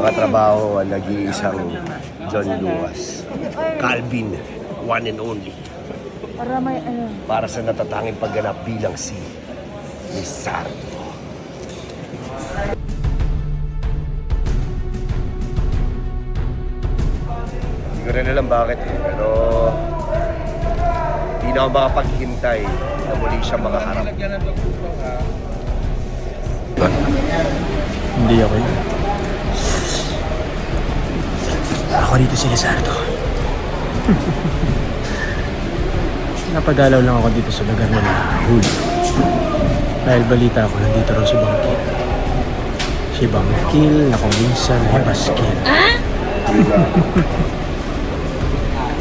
makatrabaho ang nag-iisang John Luas. Calvin, one and only. Para may ano. Para sa natatanging pagganap bilang si Lizardo. Hindi ko rin alam bakit pero hindi na ako makapaghintay na muli siya makaharap. Hindi ako yun. Ako dito si Lizardo. Napagalaw lang ako dito sa lugar nila, Huli. Dahil balita ako, nandito raw si Bangkil. Si Bangkil na kung minsan ay Baskil.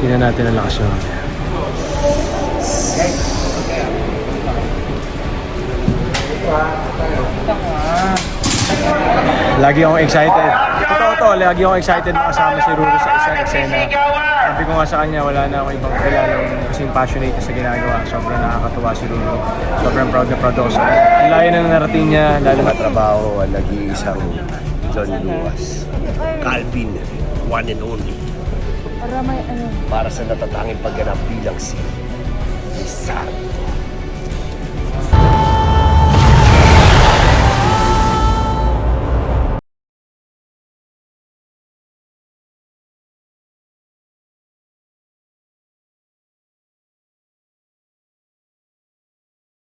Tingnan natin ang lakas naman. Lagi akong excited. Totoo to, lagi akong excited makasama si Ruru sa isang eksena. Sabi ko nga sa kanya, wala na akong ibang kilalang kasing passionate sa ginagawa. Sobrang nakakatuwa si Ruru. Sobrang proud na proud ako sa kanya. Ang layo na narating niya, lalo na Makatrabaho ang nag-iisang John Luas. Calvin, one and only. Para may ano. Para sa natatanging pagganap bilang si Lizardo.